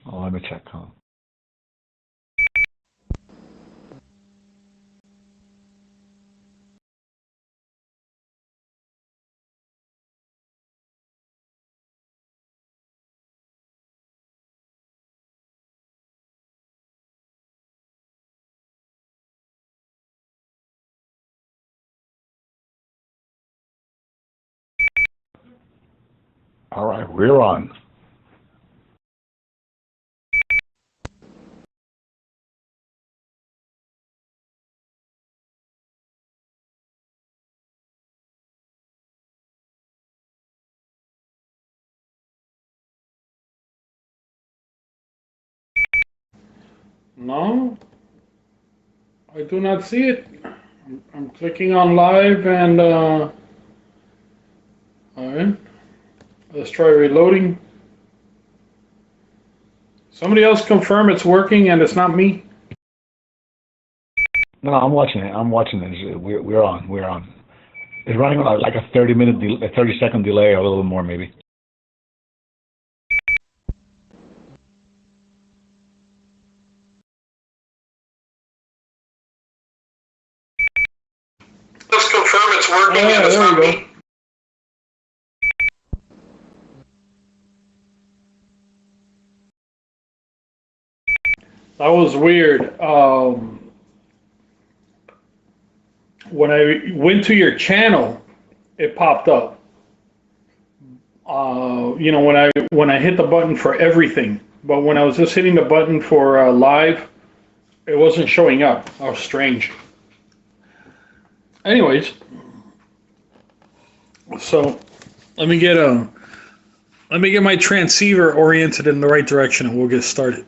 Oh, let me check, huh? All right, we're on. No, I do not see it. I'm clicking on live and all right. Let's try reloading. Somebody else confirm it's working and it's not me. No, I'm watching it. I'm watching it. We're on. We're on. It's running on like a 30-minute, 30-second delay, or a little more maybe. Let's confirm it's working and it's not me. That was weird. When I went to your channel, it popped up. When I hit the button for everything, but when I was just hitting the button for live, it wasn't showing up. That was strange. Anyways, so let me get a let me get my transceiver oriented in the right direction, and we'll get started.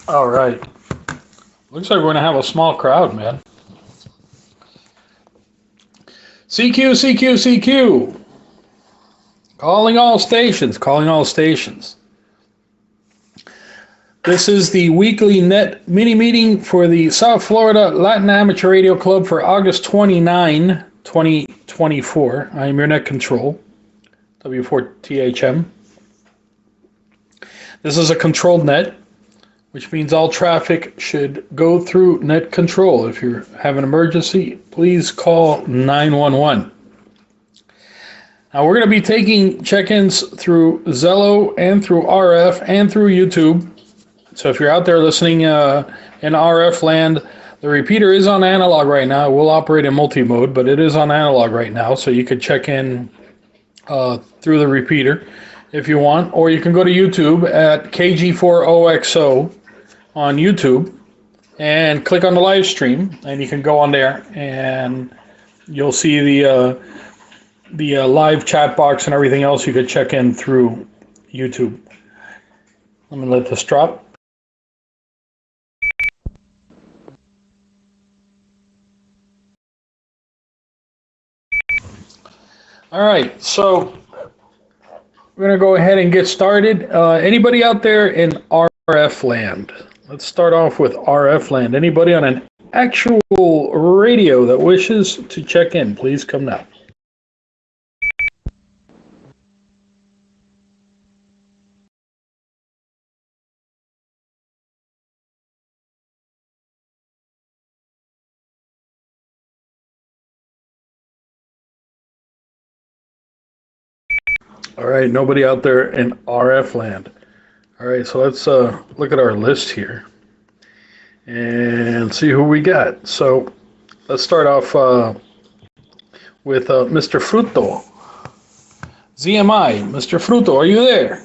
All right. Looks like we're gonna have a small crowd, man. CQ, CQ, CQ. Calling all stations, calling all stations. This is the weekly net mini meeting for the South Florida Latin Amateur Radio Club for August 29, 2024. I am your net control, W4THM. This is a controlled net, which means all traffic should go through net control. If you have an emergency, please call 911. Now we're going to be taking check-ins through Zello and through RF and through YouTube. So if you're out there listening in RF land, the repeater is on analog right now. It will operate in multi-mode, but it is on analog right now. So you could check in through the repeater if you want, or you can go to YouTube at KG4OXO on YouTube and click on the live stream, and you can go on there and you'll see the live chat box and everything else. You could check in through YouTube. Let me let this drop. All right, so we're going to go ahead and get started. Anybody out there in RF land? Let's start off with RF land. Anybody on an actual radio that wishes to check in, please come now. All right, nobody out there in RF land. All right, so let's look at our list here and see who we got. So let's start off with Mr. Fruto. ZMI, Mr. Fruto, are you there?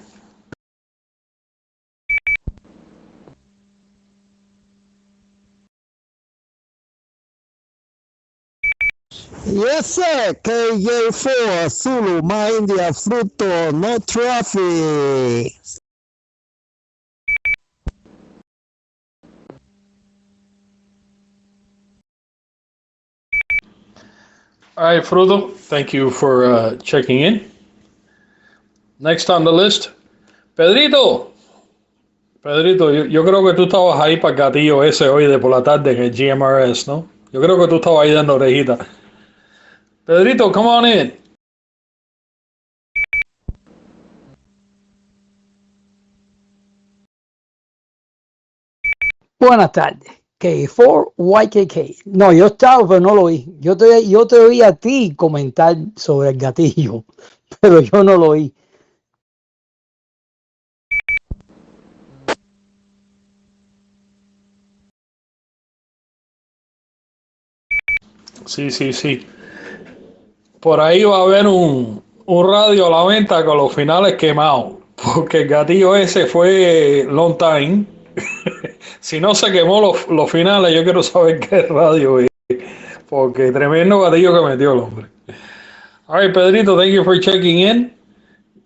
Yes, sir. KJ4, Zulu, my India, Fruto, no traffic. All right, Fruto, thank you for checking in. Next on the list, Pedrito. Pedrito, yo creo que tú estabas ahí para el gatillo ese hoy de por la tarde en el GMRS, ¿no? Yo creo que tú estabas ahí dando orejita. Pedrito, come on in. Buenas tardes. K4 YKK. No, yo estaba, pero no lo oí. Yo te oí a ti comentar sobre el gatillo, pero yo no lo oí. Sí, sí, sí. Por ahí va a haber un radio a la venta con los finales quemados. Porque el gatillo ese fue long time. Si no se quemó los finales, yo quiero saber qué radio es. Porque tremendo gatillo que metió el hombre. All right, Pedrito, thank you for checking in.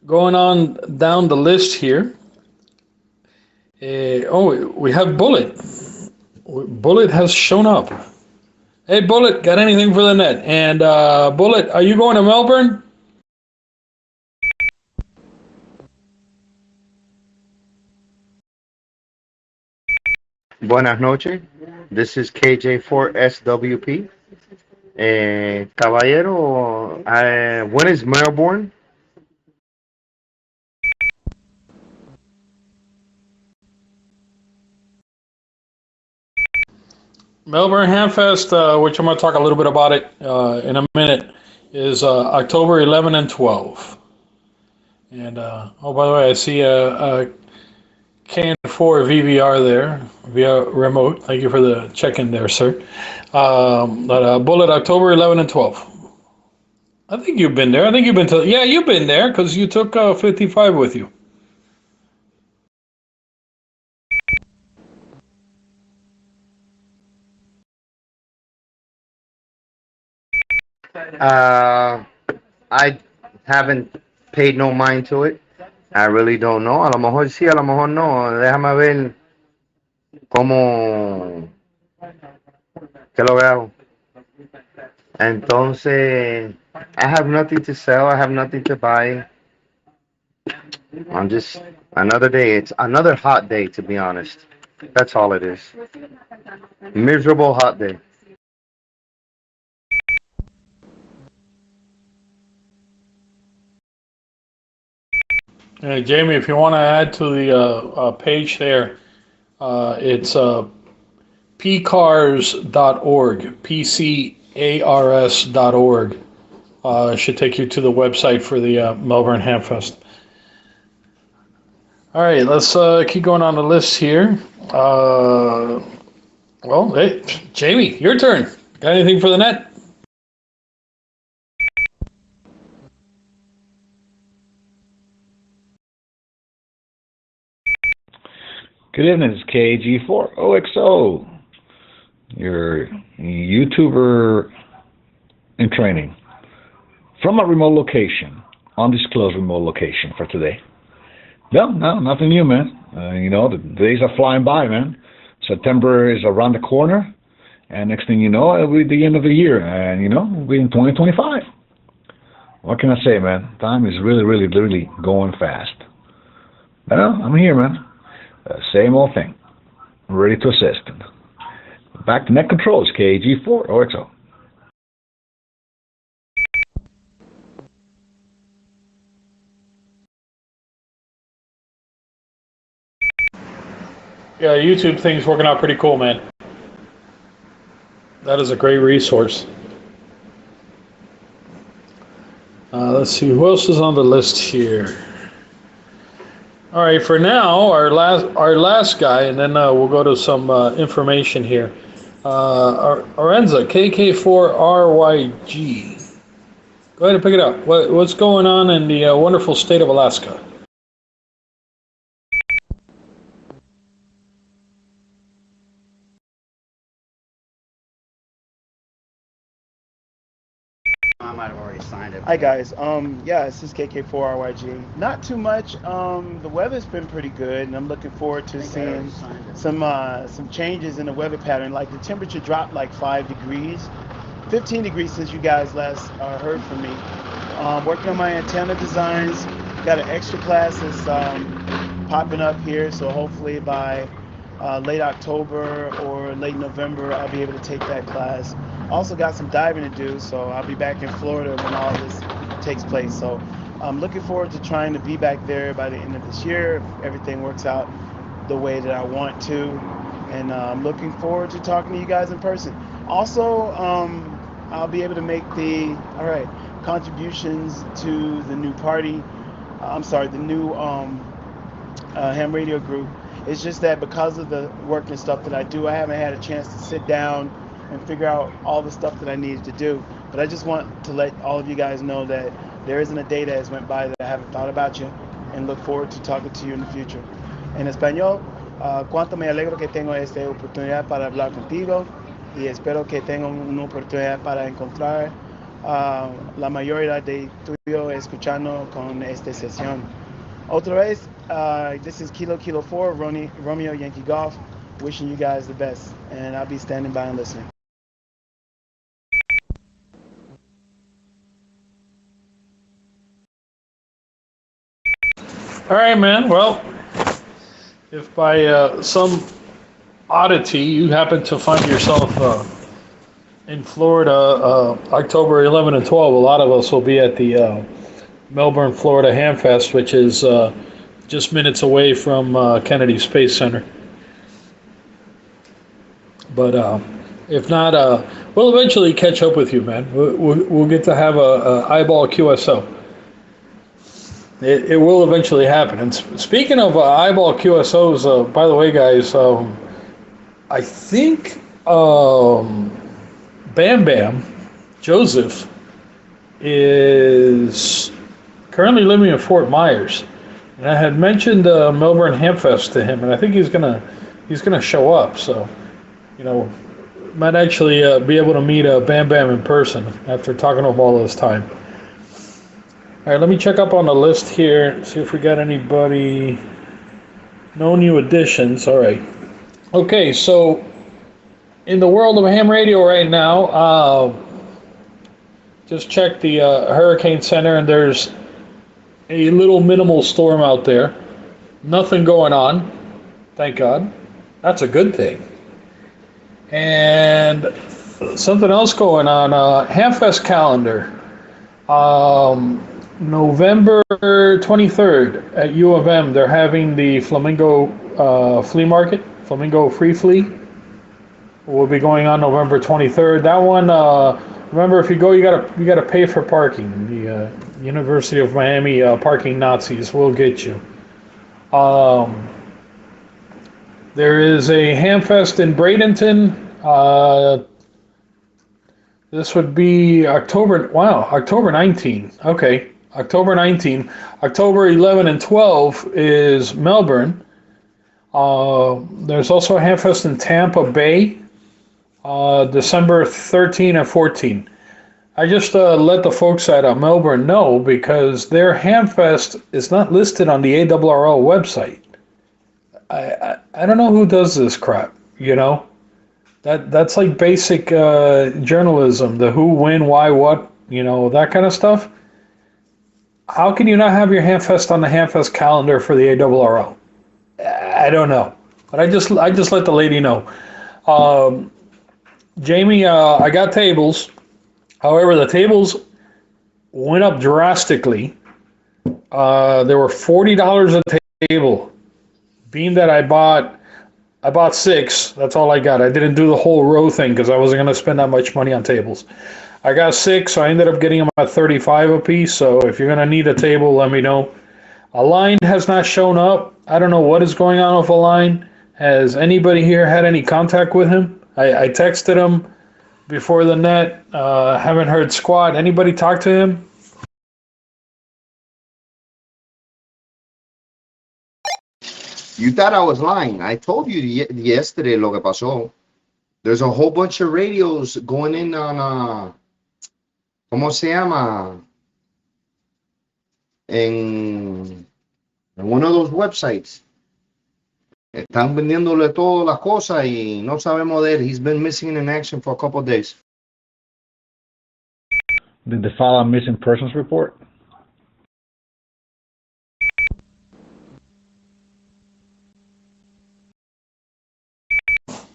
Going on down the list here. We have Bullet. Bullet has shown up. Hey, Bullet, got anything for the net? And Bullet, are you going to Melbourne? Buenas noches. This is KJ4SWP. Caballero, when is Melbourne? Melbourne Hamfest, which I'm going to talk a little bit about it in a minute, is October 11 and 12. And oh, by the way, I see a KN4 VVR there via remote. Thank you for the check-in there, sir. But Bullet, October 11 and 12. I think you've been there. I think you've been to. Yeah, you've been there because you took 55 with you. I haven't paid no mind to it. I really don't know. A lo mejor sí, a lo mejor no. Déjame ver cómo que lo veo. Entonces, I have nothing to sell. I have nothing to buy. I'm just another day. It's another hot day, to be honest. That's all it is. Miserable hot day. Jamie, if you want to add to the page there, it's pcars.org, pcars.org. Should take you to the website for the Melbourne Hamfest. All right, let's keep going on the list here. Well, hey, Jamie, your turn. Got anything for the net? Good evening, it's KG4OXO, your YouTuber in training from a remote location, undisclosed remote location for today. No, nothing new, man. The days are flying by, man. September is around the corner, and next thing you know, it'll be the end of the year, and we'll be in 2025. What can I say, man? Time is really, really, really going fast. Well, I'm here, man. Same old thing. Ready to assist. Back to net controls, KG4OXO. Yeah, YouTube thing's working out pretty cool, man. That is a great resource. Let's see, who else is on the list here? All right, for now, our last guy, and then we'll go to some information here. Arenza, KK4RYG. Go ahead and pick it up. What's going on in the wonderful state of Alaska? I might have already signed it. Hi guys. This is KK4RYG. Not too much. The weather's been pretty good, and I'm looking forward to seeing some changes in the weather pattern. Like the temperature dropped like 5 degrees, 15 degrees since you guys last heard from me. Working on my antenna designs. Got an extra class that's popping up here, so hopefully by late October or late November, I'll be able to take that class. Also got some diving to do, so I'll be back in Florida when all this takes place. So I'm looking forward to trying to be back there by the end of this year if everything works out the way that I want to. And I'm looking forward to talking to you guys in person. Also, I'll be able to make the contributions to the new party. The new ham radio group. It's just that because of the work and stuff that I do, I haven't had a chance to sit down and figure out all the stuff that I needed to do. But I just want to let all of you guys know that there isn't a day that has went by that I haven't thought about you, and look forward to talking to you in the future. En español, cuánto me alegro que tengo esta oportunidad para hablar contigo, y espero que tenga una oportunidad para encontrar la mayoría de tuyo escuchando con esta sesión. Otra vez, this is Kilo 4, Romeo Yankee Golf, wishing you guys the best, and I'll be standing by and listening. All right, man. Well, if by some oddity you happen to find yourself in Florida October 11 and 12, a lot of us will be at the Melbourne, Florida Ham Fest, which is just minutes away from Kennedy Space Center. But if not, we'll eventually catch up with you, man. We'll get to have a eyeball QSO. It will eventually happen. And speaking of eyeball QSOs, by the way, guys, I think Bam Bam Joseph is currently living in Fort Myers, and I had mentioned Melbourne Hamfest to him, and I think he's gonna show up. So, might actually be able to meet Bam Bam in person after talking to him all this time. All right, let me check up on the list here, see if we got anybody. No new additions. All right. Okay, so in the world of ham radio right now, just check the Hurricane Center, and there's a little minimal storm out there. Nothing going on, thank God. That's a good thing. And something else going on, Hamfest calendar. November 23rd at U of M, they're having the Flamingo flea market, Flamingo Free Flea. Will be going on November 23rd. That one, remember, if you go, you gotta pay for parking. The University of Miami parking Nazis will get you. There is a Hamfest in Bradenton. This would be October 19. Okay, October 19. October 11 and 12 is Melbourne. There's also a Hamfest in Tampa Bay, December 13 and 14. I just let the folks at Melbourne know because their Hamfest is not listed on the ARRL website. I don't know who does this crap, That's like basic journalism, the who, when, why, what, that kind of stuff. How can you not have your Hamfest on the Hamfest calendar for the ARRL? I don't know, but I just let the lady know. Jamie, I got tables. However, the tables went up drastically. They were $40 a table. Being that I bought 6. That's all I got. I didn't do the whole row thing because I wasn't going to spend that much money on tables. I got 6, so I ended up getting them at $35 a piece. So if you're going to need a table, let me know. Align has not shown up. I don't know what is going on with Align. Has anybody here had any contact with him? I texted him before the net. Haven't heard squat. Anybody talk to him? You thought I was lying. I told you yesterday lo que pasó. There's a whole bunch of radios going in on, ¿cómo se llama? En one of those websites. Están vendiéndole todas las cosas y no sabemos de él. He's been missing in action for a couple of days. Did they file a missing persons report?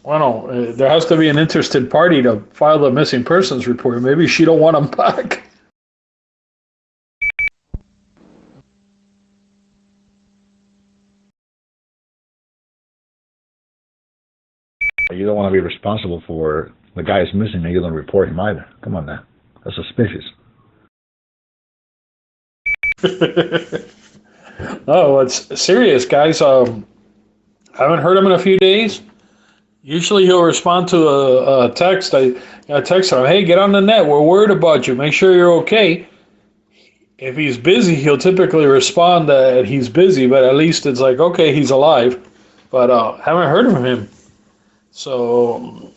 Well, no, there has to be an interested party to file the missing persons report. Maybe she don't want him back. You don't want to be responsible for the guy who's missing, and you don't report him either. Come on now. That's suspicious. Oh, it's serious, guys. I haven't heard him in a few days. Usually he'll respond to a text. I texted him, hey, get on the net. We're worried about you. Make sure you're okay. If he's busy, he'll typically respond that he's busy, but at least it's like, okay, he's alive. But haven't heard from him. So,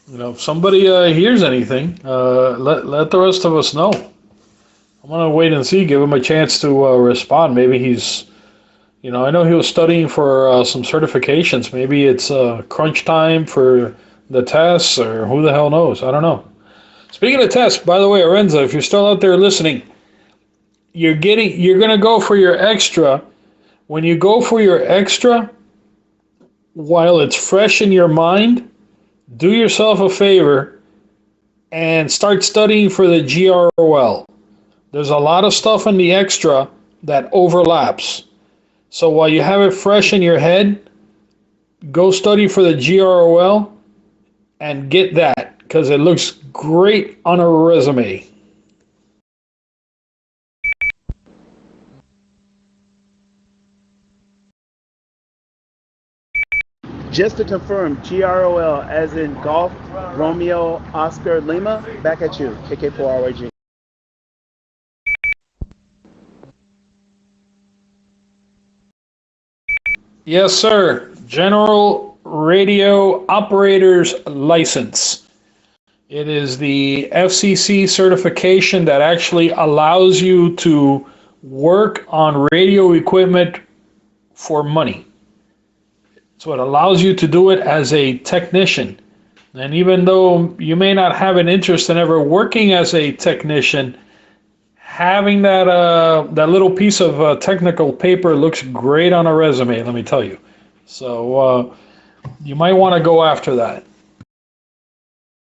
if somebody hears anything, let the rest of us know. I'm going to wait and see, give him a chance to respond. Maybe he's, I know he was studying for some certifications. Maybe it's crunch time for the tests, or who the hell knows. I don't know. Speaking of tests, by the way, Arenza, if you're still out there listening, you're going to go for your extra. When you go for your extra, while it's fresh in your mind, do yourself a favor and start studying for the GROL. There's a lot of stuff in the extra that overlaps. So while you have it fresh in your head, go study for the GROL and get that, because it looks great on a resume. Just to confirm, GROL as in Golf, Romeo, Oscar, Lima. Back at you, KK4RYG. Yes, sir. General Radio Operator's License. It is the FCC certification that actually allows you to work on radio equipment for money. So it allows you to do it as a technician. And even though you may not have an interest in ever working as a technician, having that little piece of technical paper looks great on a resume, let me tell you. So you might want to go after that.